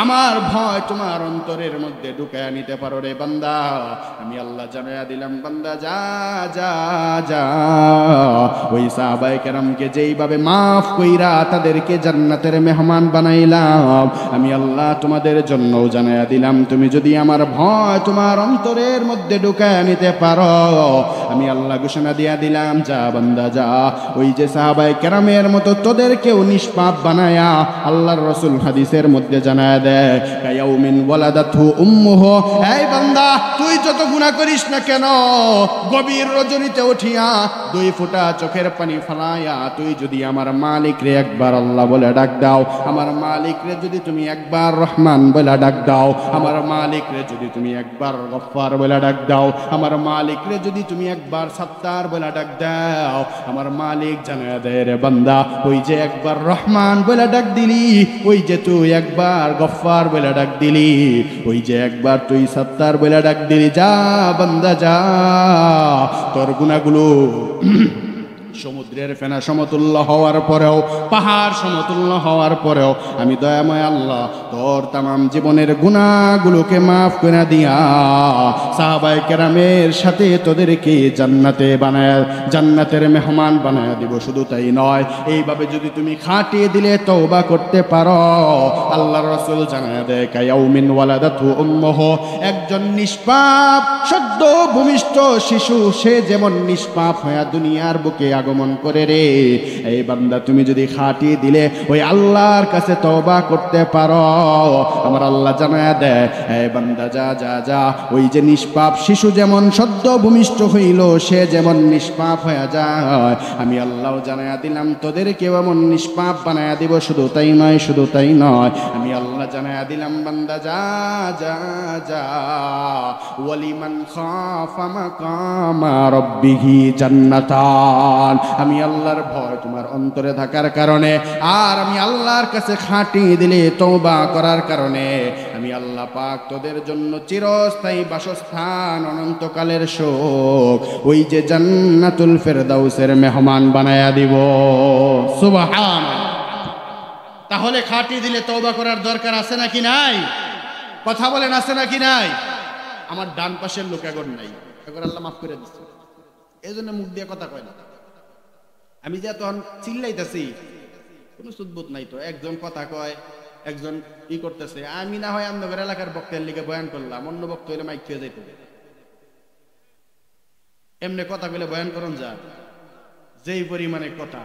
A: আমার ভয় তোমার অন্তরের মধ্যে ঢুকায়া নিতে পারো রে বান্দা, আমি আল্লাহ জানায়া দিলাম, বান্দা যা যা যা, ওই সাহাবায়ে কেরামকে যেইভাবে মাফ কইরা তাদেরকে জান্নাতের মেহমান বানাইলাম, আমি আল্লাহ তোমাদের জন্য জানায়া দিলাম, তুমি যদি আমার ভয় তোমার অন্তরের মধ্যে ঢুকায়া নিতে পারো, আমি আল্লাহ ঘোষণা দিয়া দিলাম, যা বান্দা যা, ওই যে সাহাবায়ে কেরামের মতো তোদেরকেও নিষ্পাপ বানায়া আল্লাহর রাসূল হাদিসের মধ্যে জানায়া দেয়, কায়াউমিন ওয়ালাদাতহু উম্মুহু, এই বান্দা তুই যত গুনাহ করিস না কেন, গভীর রজনীতে উঠিয়া 2 ফোঁটা চোখের পানি ফেলায়া তুই যদি আমার মালিক রে একবার আল্লাহ বলে ডাক দাও, আমার মালিক রে যদি তুমি একবার রহমান বলে ডাক দাও, আমার মালিক রে যদি তুমি একবার গফফার বলে ডাক দাও, আমার মালিক রে যদি তুমি একবার সত্তার বলে ডাক দাও, আমার মালিক জানায়া দেয় রে বান্দা, ওই যে একবার রহমান বলে ডাক দিলি, ওই যে তুই একবার গফফার বলে ডাক দিলি, ওই যে একবার তুই সত্তার বলে ডাক দিলি, যা বান্দা যা, তোর গুনাহগুলো সমুদ্রের ফেনা সমতুল্য হওয়ার পরেও, পাহাড় সমতুল্য হওয়ার পরেও আমি দয়াময় আল্লাহ তোর তামাম জীবনের গুনাহগুলোকে মাফ করে দিয়া সাহাবায়ে কেরামের সাথে তোদেরকে জান্নাতে বানায়, জান্নাতের মেহমান বানায় দিব। শুধু তাই নয়, এইভাবে যদি তুমি খাটিয়ে দিলে তওবা করতে পারো, আল্লাহর রাসূল জানায় দেয়, কায়াউমিন ওয়ালাদাতহু উম্মুহু, একজন নিষ্পাপ সদ্য ভূমিষ্ঠ শিশু সে যেমন নিষ্পাপ হয়ে দুনিয়ার বুকে আগমন করে রে, এই বান্দা তুমি যদি খাটিয়ে দিলে ওই আল্লাহর কাছে তওবা করতে পারো, আমার আল্লাহ জানায়া দেয়, এই বান্দা যা যা যা, ওই যে নিষ্পাপ শিশু যেমন সদ্য ভূমিষ্ঠ হইল সে যেমন নিষ্পাপ হয়ে যায়, আমি আল্লাহ জানায়া দিলাম তোদেরকেও এমন নিষ্পাপ বানায়া দিব। শুধু তাই নয়, শুধু তাই নয়, আমি আল্লাহ জানায়া দিলাম, বান্দা যা যা যা, ওয়ালিমান খাফা মাকামা রাব্বিহি জান্নাতান, আমি আল্লাহর ভয় তোমার অন্তরে থাকার কারণে আর আমি আল্লাহর কাছে খাটিয়ে দিলে তওবা করার কারণে আমি আল্লাহ পাক তোদের জন্য চিরস্থায়ী বাসস্থান, অনন্তকালের সুখ, ওই যে জান্নাতুল ফেরদাউসের মেহমান বানায়া দিব। সুবহানাল্লাহ। তাহলে খাটিয়ে দিলে তওবা করার দরকার আছে নাকি নাই? কথা বলেন, আছে নাকি নাই? আমার ডান পাশের লোক এখন নাই, এখন আল্লাহ মাফ করে দিচ্ছে, এই জন্য মুখ দিয়ে কথা কয় না। আমি যে তখন চিল্লাইতেছি, কোনো সুদবুত নাই তো, একজন কথা কয়, একজন ই করতেছে, আমি না হয় আমনগর এলাকার বক্তার লিগে বয়ান করলাম, অন্য বক্তা হইলে মাইক খেয়ে যাইতে, এমনি কথা কইলে বয়ান করুন যা, যেই পরিমাণে কথা,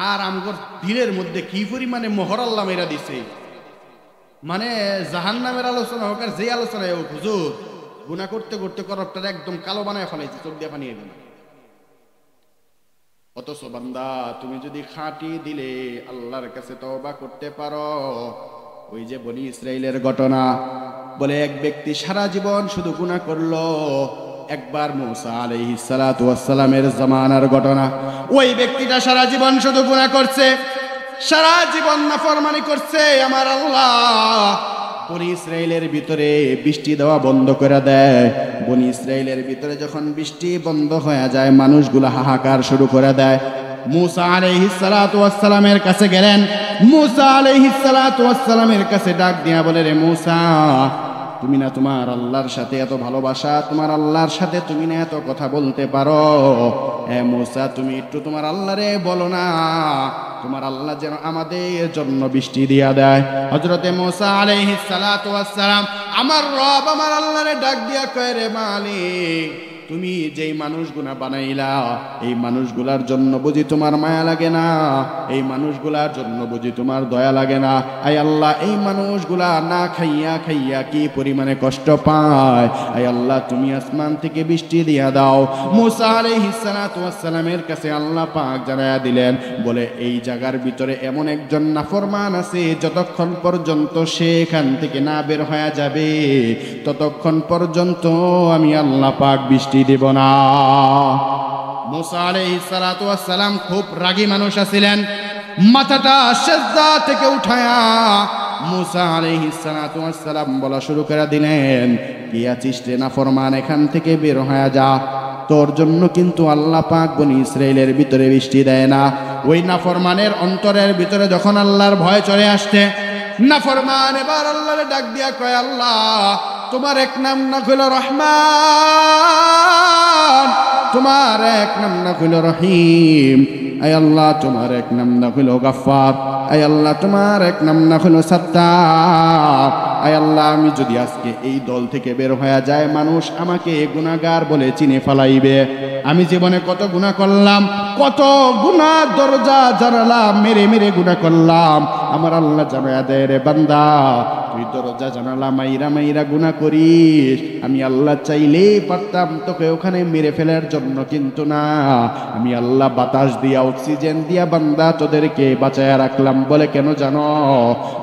A: আর আমগর দিলের মধ্যে কি পরিমাণে মোহর আল্লাহ মেরা দিছে, মানে জাহান্নামের আলোচনা হোক আর যে আলোচনা হোক, হুজুর গুনাহ করতে করতে করপটার একদম কালো বানায় ফেলাইছে, চোখ দিয়ে পানি এলো। অথচ বান্দা তুমি যদি খাঁটি দিলে আল্লাহর কাছে তওবা করতে পারো, ওই যে বনি ইসরাইলের ঘটনা, বলে এক ব্যক্তি সারা জীবন শুধু গুনাহ করলো, একবার মুসা আলাইহিস সালাতু ওয়াস সালামের জামানার ঘটনা, ওই ব্যক্তিটা সারা জীবন শুধু গুনাহ করছে, সারা জীবন নাফরমানি করছে, আমার আল্লাহ বনি ইসরাইলের ভিতরে বৃষ্টি দেওয়া বন্ধ করে দেয়। বনি ইসরাইলের ভিতরে যখন বৃষ্টি বন্ধ হয়ে যায়, মানুষগুলো হাহাকার শুরু করে দেয়। মূসা আলাইহিস সালাতু ওয়াস সালামের কাছে গেলেন। মূসা আলাইহিস সালাতু ওয়াস সালামের কাছে ডাক দিয়া বলে, রে মূসা, তুমি না তোমার আল্লাহর সাথে এত ভালোবাসা, তোমার আল্লাহর সাথে তুমি না এত কথা বলতে পারো। মূসা, তুমি একটু তোমার আল্লাহরে বলো না, তোমার আল্লাহ যেন আমাদের জন্য বৃষ্টি দিয়া দেয়। হযরতে মূসা আলাইহিস সালাতু ওয়াস সালাম আমার রব আমার আল্লাহরে ডাক দিয়া কয়, রে মালিক, তুমি যেই মানুষগুলা বানাইলা, এই মানুষগুলার জন্য বুঝি তোমার মায়া লাগে না? এই মানুষগুলার জন্য বুঝি তোমার দয়া লাগে না? আয় আল্লাহ, এই মানুষগুলা না খাইয়া খাইয়া কি পরিমাণে কষ্ট পায়। আয় আল্লাহ, তুমি আসমান থেকে বৃষ্টি দিয়া দাও। মূসা আলাইহিস সালাতু ওয়াস সালামের কাছে আল্লাহ পাক জানায়া দিলেন, বলে এই জায়গার ভিতরে এমন একজন নাফরমান আছে, যতক্ষণ পর্যন্ত সে এখান থেকে না বের হয়ে যাবে, ততক্ষণ পর্যন্ত আমি আল্লাহ পাক বৃষ্টি দেব না। মূসা আলাইহিস সালাতু ওয়াস সালাম খুব রাগী মানুষ ছিলেন। মাথাটা সিজদা থেকে উঠায়া মূসা আলাইহিস সালাতু ওয়াস সালাম বলা শুরু করে দিলেন, কি আছিস রে নাফরমান, এখান থেকে বের হয়ে যা। তোর জন্য কিন্তু আল্লাহ পাক বনি ইসরাইলের ভিতরে বৃষ্টি দেয় না। ওই নাফরমানের অন্তরের ভিতরে যখন আল্লাহর ভয় চলে আসছে, নাফরমান এবার আল্লাহরে ডাক দিয়া কয়, আল্লাহ, তোমার এক নাম না হইল রহমান, তোমার এক নাম না হইল রহিম। আয় আল্লাহ, তোমার এক নাম না হইল গাফফার। আয় আল্লাহ, তোমার এক নাম না হইল সাত্তার। আয় আল্লাহ, আমি যদি আজকে এই দল থেকে বের হয়ে যায়, মানুষ আমাকে গুনাহগার বলে চিনে ফেলাইবে। আমি জীবনে কত গুনাহ করলাম, কত গুনাহ দরজা জানালাম, মেরে মেরে গুনাহ করলাম। আমার আল্লাহ জানায়া দেয়, রে বান্দা, তুই দরজা জানালা মাইরা মাইরা গুনাহ করিস, আমি আল্লাহ চাইলেই পারতাম তোকে ওখানে মেরে ফেলার জন্য, কিন্তু না, আমি আল্লাহ বাতাস দিয়া অক্সিজেন দিয়া বান্দা তোদেরকে বাঁচায়া রাখলাম। বলে কেন জানো?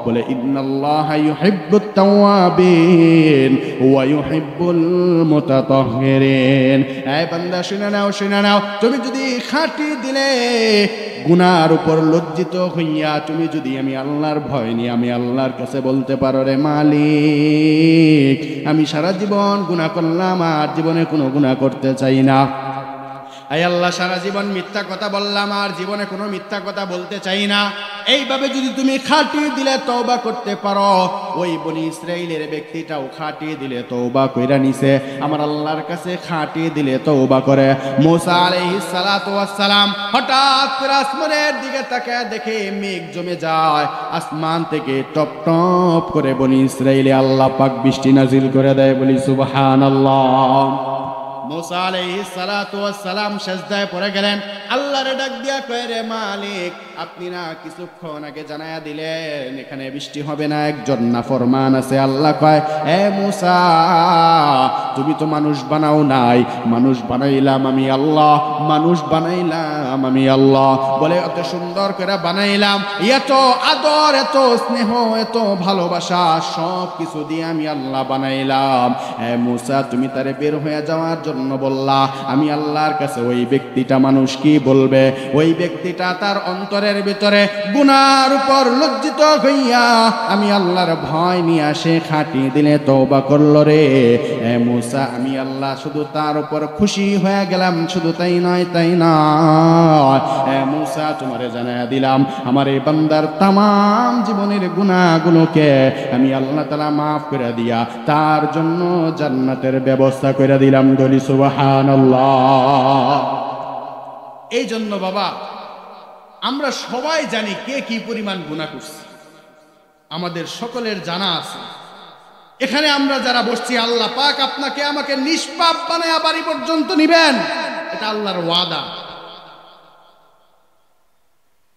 A: বলে ইন্নাল্লাহা ইউহিব্বুত তাওয়াবিন ওয়া ইউহিব্বুল মুতাতাহহিরিন। এই বান্দা শুনে নাও, শুনে নাও, তুমি যদি খাঁটি দিলে গুনার উপর লজ্জিত হইয়া তুমি যদি আমি আল্লাহর ভয় নিয়ে আমি আল্লাহর কাছে বলতে পারো, রে মালিক, আমি সারা জীবন গুনাহ করলাম, আর জীবনে কোনো গুনাহ করতে চাই না। আয় আল্লাহ, সারা জীবন মিথ্যা কথা বললাম, আর জীবনে কোনো মিথ্যা কথা বলতে চাই না। এইভাবে যদি তুমি খাটিয়ে দিলে তওবা করতে পারো, ওই বনি ইসরাইলের ব্যক্তিটাও খাটিয়ে দিলে তওবা কইরা নিছে, আমার আল্লাহর কাছে খাটিয়ে দিলে তওবা করে। মূসা আলাইহিস সালাতু ওয়াস সালাম হঠাৎ করে আসমানের দিকে তাকায় দেখে মেঘ জমে যায়, আসমান থেকে টপ টপ করে বনি ইসরাইলে আল্লাহ পাক বৃষ্টি নাজিল করে দেয়। বলি সুবহানাল্লাহ। মূসা আলাইহিস সালাতু ওয়াস সালাম সিজদায় পড়ে গেলেন, আল্লাহরে ডাক দিয়া কয়, রে মালিক, আপনি না কিছুক্ষণ আগে জানায়া দিলেন এখানে বৃষ্টি হবে না, একজন নাফরমান আছে। আল্লাহ কয়, হে মূসা, তুমি তো মানুষ বানাও নাই, মানুষ বানাইলাম আমি আল্লাহ, মানুষ বানাইলাম আমি আল্লাহ। বলে এত সুন্দর করে বানাইলাম, এত আদর, এত স্নেহ, এত ভালোবাসা, সব কিছু দিয়ে আমি আল্লাহ বানাইলাম। হে মূসা, তুমি তারে বের হয়ে যাওয়ার জন্য বললা, আমি আল্লাহর কাছে ওই ব্যক্তিটা মানুষ কি বলবে? ওই ব্যক্তিটা তার অন্তরের ভিতরে গুনার উপর লজ্জিত হইয়া আমি আল্লাহর ভয় নিয়ে আসে খাটিয়ে দিলে তওবা করলো। রে মূসা, আমি আল্লাহ শুধু তার উপর খুশি হয়ে গেলাম, শুধু তাই নয়, তাই নয়, মূসা, তোমারে জানায়া দিলাম আমার এই বান্দার তামাম জীবনের গুনাহগুলোকে আমি আল্লাহ তাআলা মাফ করে দিয়া তার জন্য জান্নাতের ব্যবস্থা করে দিলাম। বলি সুবহানাল্লাহ। এই জন্য বাবা, আমরা সবাই জানি কে কি পরিমাণ গুনাহ করছি, আমাদের সকলের জানা আছে। এখানে আমরা যারা বসছি, আল্লাহ পাক আপনাকে আমাকে নিষ্পাপ বানায়া বাড়ি পর্যন্ত নিবেন, এটা আল্লাহর ওয়াদা।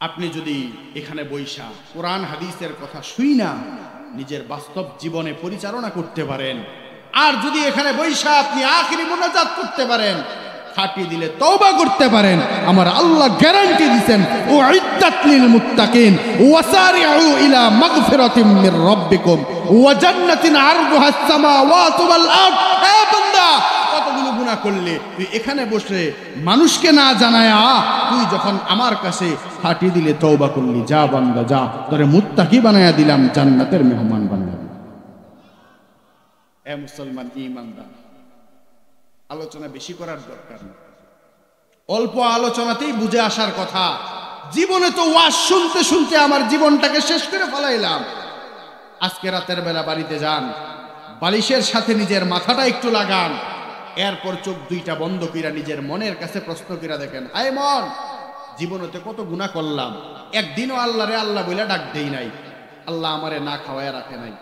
A: আপনি যদি এখানে বৈশা কোরআন হাদিসের কথা শুই না নিজের বাস্তব জীবনে পরিচালনা করতে পারেন, আর যদি এখানে বৈশা আপনি আখিরি মুনাজাত করতে পারেন, খাটিয়ে দিলে তওবা করতে পারেন, আমার আল্লাহ গ্যারান্টি দিবেন, উইদ্দাত লিল মুত্তাকিন ওয়াসারিউ ইলা মাগফিরাতিম মির রাব্বিকুম ওয়া জান্নাতিন আরদুহাস সামাওয়াতু ওয়াল আরদ। এ বান্দা, কতগুলো গুনাহ করলে তুই এখানে বসে মানুষকে না জানায়া তুই যখন আমার কাছে খাটিয়ে দিলে তওবা করলি, যা বান্দা যা, তোরে মুত্তাকি বানায়া দিলাম, জান্নাতের মেহমান বানায়া দিলাম। এ মুসলমান ঈমানদার, আলোচনা বেশি করার দরকার নেই, অল্প আলোচনাতেই বুঝে আসার কথা। জীবনে তো ওয়াজ শুনতে শুনতে আমার জীবনটাকে শেষ করে ফেলাইলাম। আজকে রাতের বেলা বাড়িতে যান, বালিশের সাথে নিজের মাথাটা একটু লাগান, এরপর চোখ দুইটা বন্ধ কইরা নিজের মনের কাছে প্রশ্ন কইরা দেখেন, আয় মন, জীবনেতে কত গুনাহ করলাম, একদিনও আল্লাহরে আল্লাহ বইলা ডাক দেই নাই, আল্লাহ আমারে না খাওয়ায় রাখে নাই,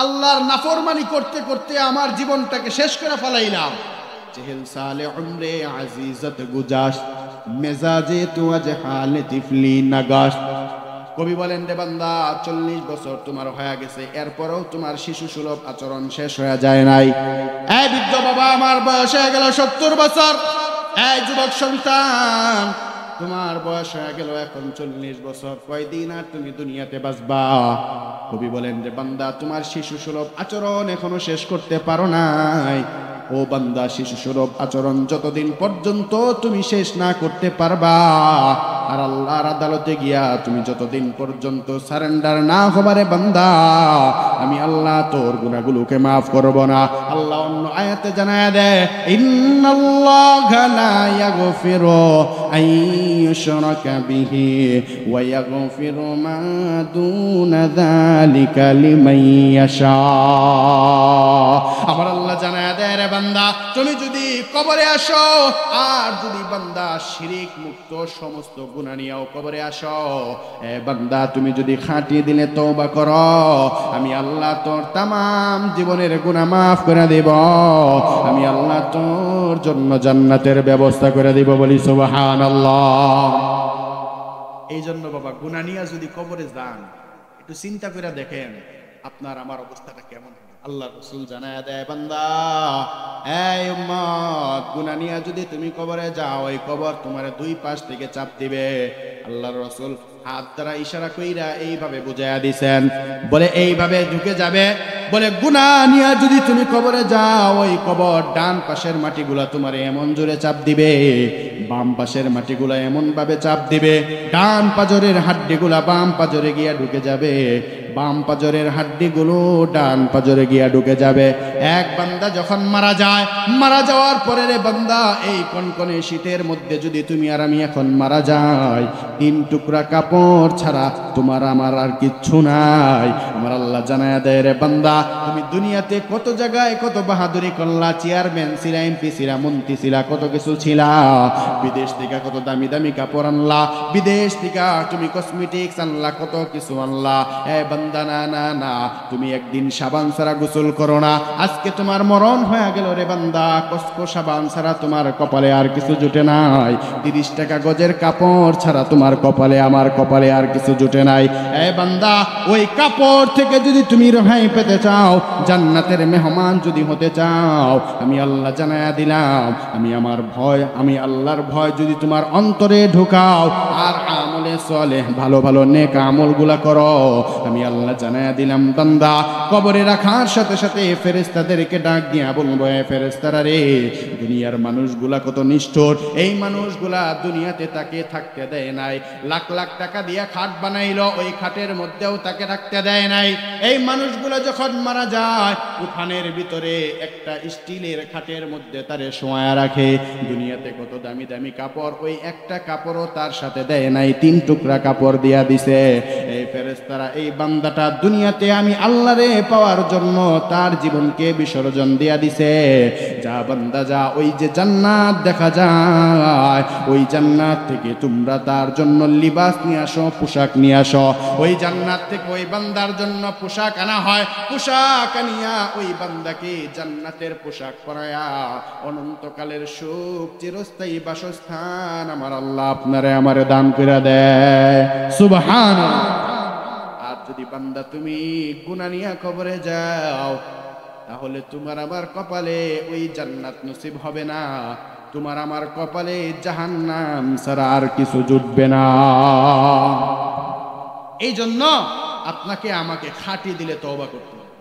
A: আল্লাহর নাফরমানি করতে করতে আমার জীবনটাকে শেষ করে ফেলাইলাম। চেহেল সালে উমরে আজিজত গুজাশ, মেজাজে তু আজ হালে তিফলি নাগাশ। কবি বলেন, রে বান্দা, 40 বছর তোমার হয়ে গেছে, এরপরেও তোমার শিশু সুলভ আচরণ শেষ হয়ে যায় নাই। এই বৃদ্ধ বাবা, আমার বয়স হয়ে গেল 70 বছর। এই যুবক সন্তান, তোমার বয়স হয়ে গেল এখন 40 বছর, কয়দিন আর তুমি দুনিয়াতে বাঁচবা? কবি বলেন, রে বান্দা, তোমার শিশু সুলভ আচরণ এখনো শেষ করতে পারো নাই। ও বান্দা, শিশু সুলভ আচরণ যতদিন পর্যন্ত তুমি শেষ না করতে পারবা, আর আল্লাহর আদালতে গিয়া তুমি যতদিন পর্যন্ত সারেন্ডার না হবারে বান্দা, আমি আল্লাহ তোর গুনাহগুলোকে মাফ করব না। আল্লাহ অন্য আয়াতে জানায় দেয়, ইন্নাল্লাহা লা ইয়াগফিরু আইয়ুশরাকা বিহি ওয়া ইয়াগফিরু মা দুনা যালিকা লিমান ইয়াশা। আমার আল্লাহ জানায় দেয়, রে বান্দা, তুমি যদি কবরে আসো আর যদি বান্দা শিরিক মুক্ত সমস্ত গুনাহ নিয়েও কবরে আসো, এ বান্দা, তুমি যদি খাঁটি দিলে তওবা করো, আমি আল্লাহ তোর তামাম জীবনের গুনাহ মাফ করে দেব। আমি আল্লাহ তোর জন্য জান্নাতের ব্যবস্থা করে দেব। বলি সুবহানাল্লাহ। এই জন্য বাবা, গুনাহ নিয়ে যদি কবরে যান, একটু চিন্তা করে দেখেন আপনার আমার অবস্থাটা কেমন। আল্লাহ রাসূল জানায় দেয়, বান্দা, এই উম্মত, গুনাহ নিয়ে যদি তুমি কবরে যাও, ওই কবর তোমার দুই পাশ থেকে চাপ দিবে। আল্লাহর রাসূল হাত দ্বারা ইশারা কইরা এইভাবে বুঝাইয়া দিছেন, বলে এইভাবে ঢুকে যাবে, বলে গুনাহ নিয়ে যদি তুমি কবরে যাও, ওই কবর ডান পাশের মাটিগুলা তোমার এমন জোরে চাপ দিবে, বাম পাশের মাটিগুলা এমন ভাবে চাপ দিবে, ডান পাজরের হাড্ডিগুলা বাম পাজরে গিয়া ঢুকে যাবে, বাম পাজরের হাড্ডিগুলো ডান পাজরে গিয়া ঢুকে যাবে। এক বান্দা যখন মারা যায়, মারা যাওয়ার পরে, রে বান্দা, এই কনকনে শীতের মধ্যে যদি তুমি আর আমি এখন মারা যাই, 3 টুকরা কাপড় ছাড়া তোমার আমার আর কিচ্ছু নাই। আমার আল্লাহ জানায় দেয়, রে বান্দা, তুমি দুনিয়াতে কত জায়গায় কত বাহাদুরি করলা, চেয়ারম্যান ছিলা, এমপি ছিলা, মন্ত্রী ছিলা, কত কিছু ছিলা, বিদেশ থেকে কত দামি দামি কাপড় আনলা, বিদেশ থেকে তুমি কসমেটিক্স আনলা, কত কিছু আনলা। এ বান্দা, না না না, তুমি একদিন সাবান ছাড়া গোসল করো না, আজকে তোমার মরণ হয়ে গেল, রে বান্দা, কসকো সাবান ছাড়া তোমার কপালে আর কিছু জুটে নাই, 30 টাকা গজের কাপড় ছাড়া তোমার কপালে আমার কপালে আর কিছু জুটে নাই। এ বান্দা, ওই কাপড় থেকে যদি তুমি রেহাই পেতে চাও, জান্নাতের মেহমান যদি হতে চাও, আমি আল্লাহ জানায়া দিলাম, আমি আমার ভয়, আমি আল্লাহর ভয় যদি তোমার অন্তরে ঢুকাও, আর আমলে সালেহ ভালো ভালো নেক আমলগুলা করো, আমি আল্লাহ জানায়া দিলাম, বান্দা, কবরে রাখার সাথে সাথে ফেরেশতাদেরকে ডাক দিয়া বলবো, এ ফেরেশতারা রে, দুনিয়ার মানুষগুলা কত নিষ্ঠুর, এই মানুষগুলা দুনিয়াতে তাকে থাকতে দেয় নাই, লাখ লাখ টাকা দিয়া খাট বানাইলো, ওই খাটের মধ্যেও তাকে রাখতে দেয় নাই। এই মানুষগুলা যখন মারা যায়, উঠানের ভিতরে একটা স্টিলের খাটের মধ্যে তারে শোয়া রাখে, দুনিয়াতে কত দামি দামি কাপড়, ওই একটা কাপড়ও তার সাথে দেয় নাই, 3 টুকরা কাপড় দিয়া দিছে। এই ফেরেশতারা এই বান্দাটা দুনিয়াতে আমি আল্লাহরে পাওয়ার জন্য তার জীবনকে বিসর্জন দিয়া দিছে। যা বান্দা যা, ওই যে জান্নাত দেখা যায়, ওই জান্নাত থেকে তোমরা তার জন্য লিবাস নিয়ে আসো, পোশাক নিয়ে আসো। ওই জান্নাত থেকে ওই বান্দার জন্য পোশাক আনা হয়, পোশাক আনিয়া ওই বান্দাকে জান্নাতের পোশাক পরায়া অনন্তকালের সুখ, চিরস্থায়ী বাসস্থান আমার আল্লাহ আপনারে আমারে দান করে দেয়। সুবহানাল্লাহ। আর যদি বান্দা তুমি গুনাহ নিয়ে কবরে যাও, তাহলে তোমার আমার কপালে ওই জান্নাত নসিব হবে না, তোমার আমার কপালে জাহান্নাম ছাড়া আর কিছু জুটবে না। এই জন্য আপনাকে আমাকে খাঁটি দিলে তওবা করতে হবে।